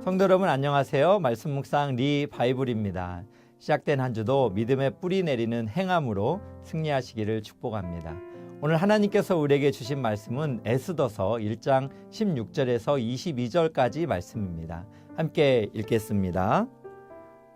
성도 여러분 안녕하세요. 말씀 묵상 리바이블입니다. 시작된 한 주도 믿음의 뿌리 내리는 행함으로 승리하시기를 축복합니다. 오늘 하나님께서 우리에게 주신 말씀은 에스더서 1장 16절에서 22절까지 말씀입니다. 함께 읽겠습니다.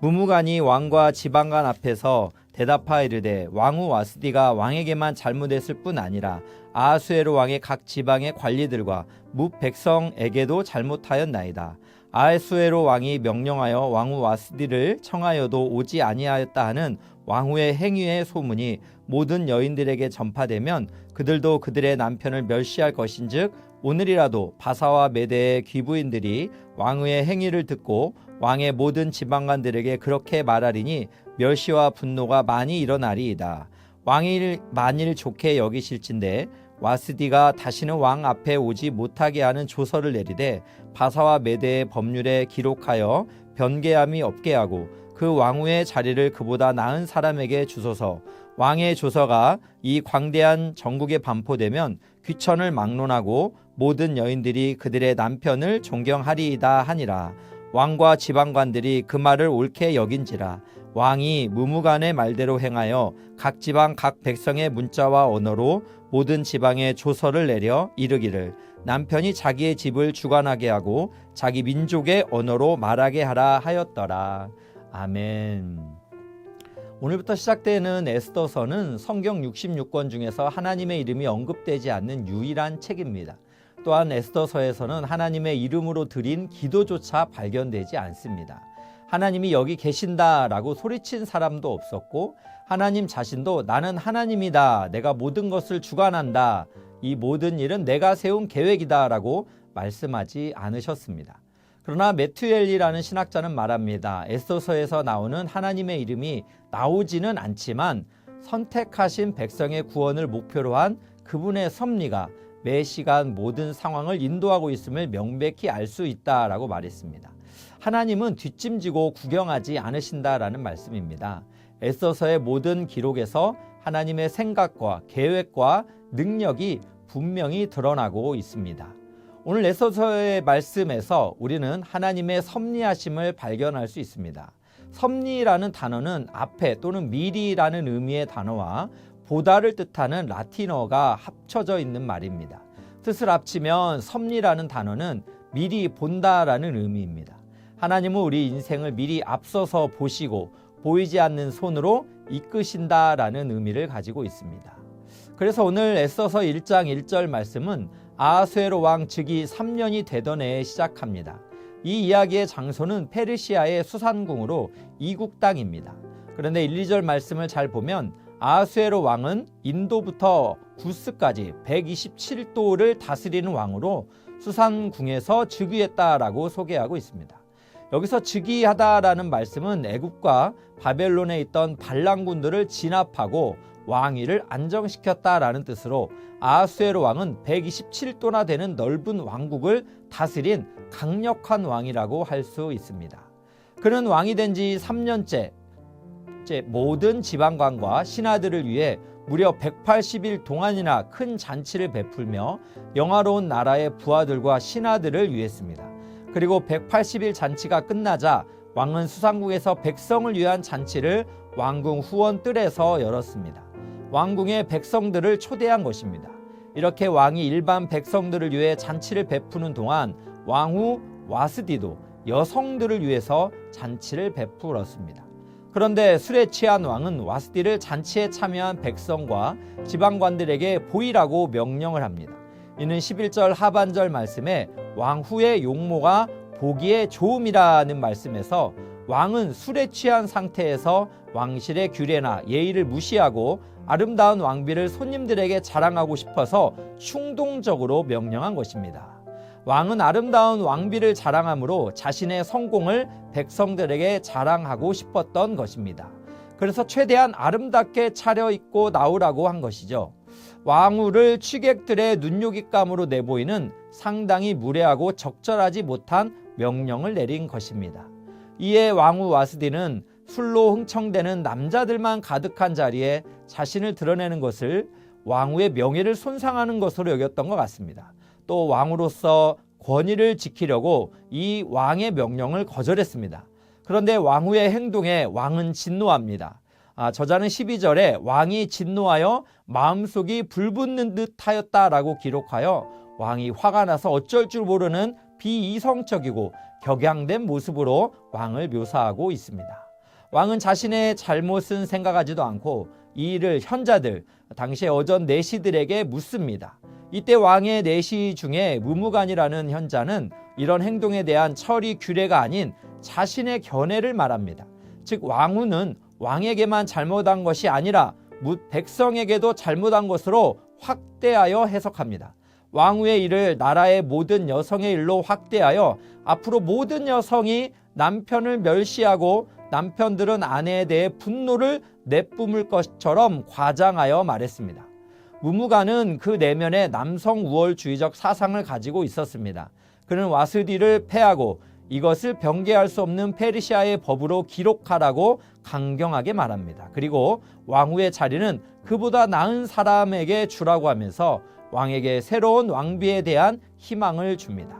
무무간이 왕과 지방관 앞에서 대답하이르되 왕후 와스디가 왕에게만 잘못했을 뿐 아니라 아하수에로 왕의 각 지방의 관리들과 뭇 백성에게도 잘못하였나이다. 아하수에로 왕이 명령하여 왕후 와스디를 청하여도 오지 아니하였다 하는 왕후의 행위의 소문이 모든 여인들에게 전파되면 그들도 그들의 남편을 멸시할 것인즉 오늘이라도 바사와 메대의 귀부인들이 왕후의 행위를 듣고 왕의 모든 지방관들에게 그렇게 말하리니 멸시와 분노가 많이 일어나리이다. 왕이 만일 좋게 여기실진데 와스디가 다시는 왕 앞에 오지 못하게 하는 조서를 내리되 바사와 메대의 법률에 기록하여 변개함이 없게 하고 그 왕후의 자리를 그보다 나은 사람에게 주소서. 왕의 조서가 이 광대한 전국에 반포되면 귀천을 막론하고 모든 여인들이 그들의 남편을 존경하리이다 하니라. 왕과 지방관들이 그 말을 옳게 여긴지라. 왕이 무무간의 말대로 행하여 각 지방 각 백성의 문자와 언어로 모든 지방에 조서를 내려 이르기를 남편이 자기의 집을 주관하게 하고 자기 민족의 언어로 말하게 하라 하였더라. 아멘. 오늘부터 시작되는 에스더서는 성경 66권 중에서 하나님의 이름이 언급되지 않는 유일한 책입니다. 또한 에스더서에서는 하나님의 이름으로 드린 기도조차 발견되지 않습니다. 하나님이 여기 계신다라고 소리친 사람도 없었고 하나님 자신도 나는 하나님이다. 내가 모든 것을 주관한다. 이 모든 일은 내가 세운 계획이다 라고 말씀하지 않으셨습니다. 그러나 메투엘리라는 신학자는 말합니다. 에스더서에서 나오는 하나님의 이름이 나오지는 않지만 선택하신 백성의 구원을 목표로 한 그분의 섭리가 매 시간 모든 상황을 인도하고 있음을 명백히 알 수 있다라고 말했습니다. 하나님은 뒷짐지고 구경하지 않으신다라는 말씀입니다. 에스더서의 모든 기록에서 하나님의 생각과 계획과 능력이 분명히 드러나고 있습니다. 오늘 에스더서의 말씀에서 우리는 하나님의 섭리하심을 발견할 수 있습니다. 섭리라는 단어는 앞에 또는 미리라는 의미의 단어와 보다를 뜻하는 라틴어가 합쳐져 있는 말입니다. 뜻을 합치면 섭리라는 단어는 미리 본다라는 의미입니다. 하나님은 우리 인생을 미리 앞서서 보시고 보이지 않는 손으로 이끄신다라는 의미를 가지고 있습니다. 그래서 오늘 에스더서 1장 1절 말씀은 아하수에로 왕 즉위 3년이 되던 해에 시작합니다. 이 이야기의 장소는 페르시아의 수산궁으로 이국 땅입니다. 그런데 1, 2절 말씀을 잘 보면 아하수에로 왕은 인도부터 구스까지 127도를 다스리는 왕으로 수산궁에서 즉위했다라고 소개하고 있습니다. 여기서 즉위하다라는 말씀은 애굽과 바벨론에 있던 반란군들을 진압하고 왕위를 안정시켰다라는 뜻으로 아하수에로 왕은 127도나 되는 넓은 왕국을 다스린 강력한 왕이라고 할 수 있습니다. 그는 왕이 된 지 3년째 모든 지방관과 신하들을 위해 무려 180일 동안이나 큰 잔치를 베풀며 영화로운 나라의 부하들과 신하들을 위했습니다. 그리고 180일 잔치가 끝나자 왕은 수산궁에서 백성을 위한 잔치를 왕궁 후원 뜰에서 열었습니다. 왕궁의 백성들을 초대한 것입니다. 이렇게 왕이 일반 백성들을 위해 잔치를 베푸는 동안 왕후 와스디도 여성들을 위해서 잔치를 베풀었습니다. 그런데 술에 취한 왕은 와스디를 잔치에 참여한 백성과 지방관들에게 보이라고 명령을 합니다. 이는 11절 하반절 말씀에 왕후의 용모가 보기에 좋음이라는 말씀에서 왕은 술에 취한 상태에서 왕실의 규례나 예의를 무시하고 아름다운 왕비를 손님들에게 자랑하고 싶어서 충동적으로 명령한 것입니다. 왕은 아름다운 왕비를 자랑함으로 자신의 성공을 백성들에게 자랑하고 싶었던 것입니다. 그래서 최대한 아름답게 차려입고 나오라고 한 것이죠. 왕후를 취객들의 눈요깃감으로 내보이는 상당히 무례하고 적절하지 못한 명령을 내린 것입니다. 이에 왕후 와스디는 술로 흥청대는 남자들만 가득한 자리에 자신을 드러내는 것을 왕후의 명예를 손상하는 것으로 여겼던 것 같습니다. 또 왕으로서 권위를 지키려고 이 왕의 명령을 거절했습니다. 그런데 왕후의 행동에 왕은 진노합니다. 저자는 12절에 왕이 진노하여 마음속이 불붙는 듯 하였다라고 기록하여 왕이 화가 나서 어쩔 줄 모르는 비이성적이고 격양된 모습으로 왕을 묘사하고 있습니다. 왕은 자신의 잘못은 생각하지도 않고 이 일을 현자들, 당시의 어전 내시들에게 묻습니다. 이때 왕의 내시 중에 무무간이라는 현자는 이런 행동에 대한 처리 규례가 아닌 자신의 견해를 말합니다. 즉 왕후는 왕에게만 잘못한 것이 아니라 뭇 백성에게도 잘못한 것으로 확대하여 해석합니다. 왕후의 일을 나라의 모든 여성의 일로 확대하여 앞으로 모든 여성이 남편을 멸시하고 남편들은 아내에 대해 분노를 내뿜을 것처럼 과장하여 말했습니다. 무무간은 그 내면에 남성 우월주의적 사상을 가지고 있었습니다. 그는 와스디를 패하고 이것을 변개할 수 없는 페르시아의 법으로 기록하라고 강경하게 말합니다. 그리고 왕후의 자리는 그보다 나은 사람에게 주라고 하면서 왕에게 새로운 왕비에 대한 희망을 줍니다.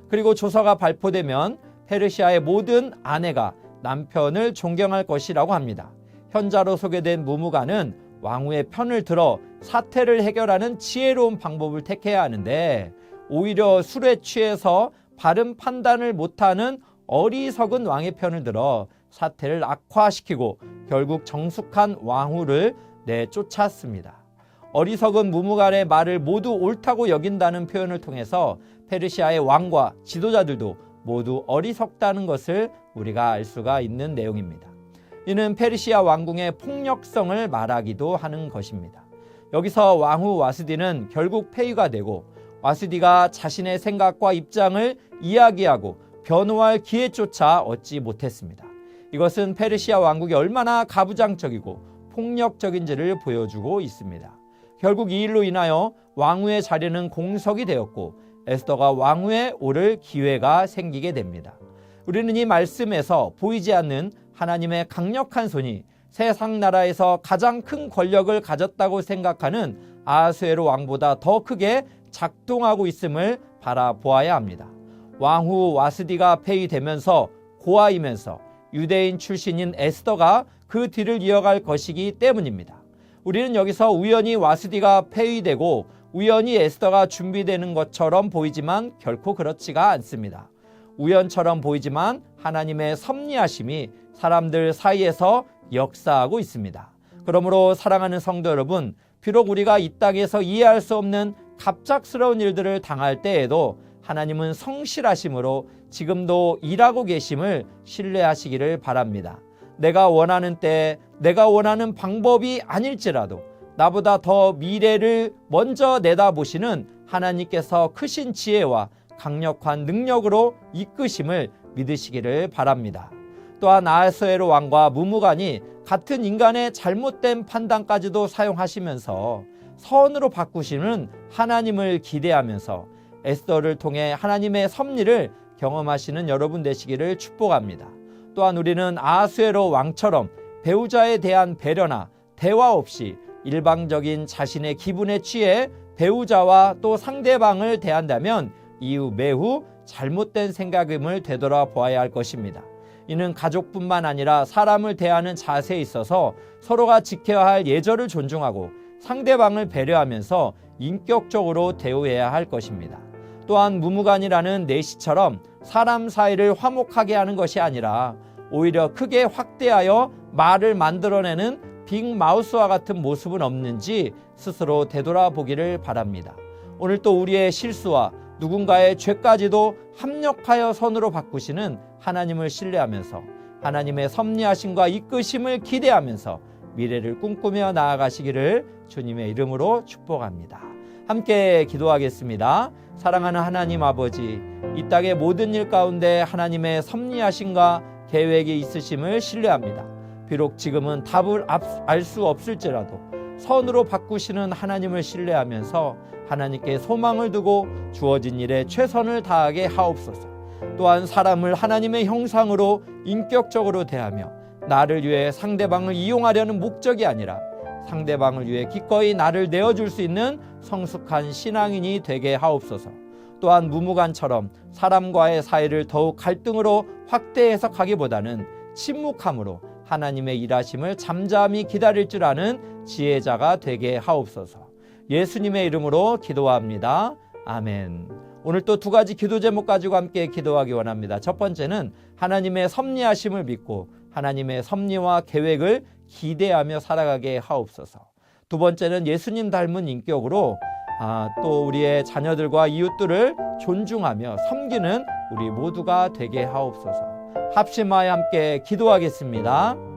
그리고 조서가 발표되면 페르시아의 모든 아내가 남편을 존경할 것이라고 합니다. 현자로 소개된 무무간은 왕후의 편을 들어 사태를 해결하는 지혜로운 방법을 택해야 하는데 오히려 술에 취해서 바른 판단을 못하는 어리석은 왕의 편을 들어 사태를 악화시키고 결국 정숙한 왕후를 내쫓았습니다. 어리석은 무무간의 말을 모두 옳다고 여긴다는 표현을 통해서 페르시아의 왕과 지도자들도 모두 어리석다는 것을 우리가 알 수가 있는 내용입니다. 이는 페르시아 왕궁의 폭력성을 말하기도 하는 것입니다. 여기서 왕후 와스디는 결국 폐위가 되고 와스디가 자신의 생각과 입장을 이야기하고 변호할 기회조차 얻지 못했습니다. 이것은 페르시아 왕국이 얼마나 가부장적이고 폭력적인지를 보여주고 있습니다. 결국 이 일로 인하여 왕후의 자리는 공석이 되었고 에스더가 왕후에 오를 기회가 생기게 됩니다. 우리는 이 말씀에서 보이지 않는 하나님의 강력한 손이 세상 나라에서 가장 큰 권력을 가졌다고 생각하는 아하수에로 왕보다 더 크게 작동하고 있음을 바라보아야 합니다. 왕후 와스디가 폐위되면서 고아이면서 유대인 출신인 에스더가 그 뒤를 이어갈 것이기 때문입니다. 우리는 여기서 우연히 와스디가 폐위되고 우연히 에스더가 준비되는 것처럼 보이지만 결코 그렇지가 않습니다. 우연처럼 보이지만 하나님의 섭리하심이 사람들 사이에서 역사하고 있습니다. 그러므로 사랑하는 성도 여러분, 비록 우리가 이 땅에서 이해할 수 없는 갑작스러운 일들을 당할 때에도 하나님은 성실하심으로 지금도 일하고 계심을 신뢰하시기를 바랍니다. 내가 원하는 때, 내가 원하는 방법이 아닐지라도 나보다 더 미래를 먼저 내다보시는 하나님께서 크신 지혜와 강력한 능력으로 이끄심을 믿으시기를 바랍니다. 또한 아하수에로 왕과 무무간이 같은 인간의 잘못된 판단까지도 사용하시면서 선으로 바꾸시는 하나님을 기대하면서 에스더를 통해 하나님의 섭리를 경험하시는 여러분 되시기를 축복합니다. 또한 우리는 아하수에로 왕처럼 배우자에 대한 배려나 대화 없이 일방적인 자신의 기분에 취해 배우자와 또 상대방을 대한다면 이후 매우 잘못된 생각임을 되돌아보아야 할 것입니다. 이는 가족뿐만 아니라 사람을 대하는 자세에 있어서 서로가 지켜야 할 예절을 존중하고 상대방을 배려하면서 인격적으로 대우해야 할 것입니다. 또한 무무간이라는 내시처럼 사람 사이를 화목하게 하는 것이 아니라 오히려 크게 확대하여 말을 만들어내는 빅마우스와 같은 모습은 없는지 스스로 되돌아보기를 바랍니다. 오늘 또 우리의 실수와 누군가의 죄까지도 합력하여 선으로 바꾸시는 하나님을 신뢰하면서 하나님의 섭리하심과 이끄심을 기대하면서 미래를 꿈꾸며 나아가시기를 주님의 이름으로 축복합니다. 함께 기도하겠습니다. 사랑하는 하나님 아버지, 이 땅의 모든 일 가운데 하나님의 섭리하심과 계획이 있으심을 신뢰합니다. 비록 지금은 답을 알 수 없을지라도 선으로 바꾸시는 하나님을 신뢰하면서 하나님께 소망을 두고 주어진 일에 최선을 다하게 하옵소서. 또한 사람을 하나님의 형상으로 인격적으로 대하며 나를 위해 상대방을 이용하려는 목적이 아니라 상대방을 위해 기꺼이 나를 내어줄 수 있는 성숙한 신앙인이 되게 하옵소서. 또한 무무관처럼 사람과의 사이를 더욱 갈등으로 확대 해석하기보다는 침묵함으로 하나님의 일하심을 잠잠히 기다릴 줄 아는 지혜자가 되게 하옵소서. 예수님의 이름으로 기도합니다. 아멘. 오늘 또 두 가지 기도 제목 가지고 함께 기도하기 원합니다. 첫 번째는 하나님의 섭리하심을 믿고 하나님의 섭리와 계획을 기대하며 살아가게 하옵소서. 두 번째는 예수님 닮은 인격으로 또 우리의 자녀들과 이웃들을 존중하며 섬기는 우리 모두가 되게 하옵소서. 합심하여 함께 기도하겠습니다.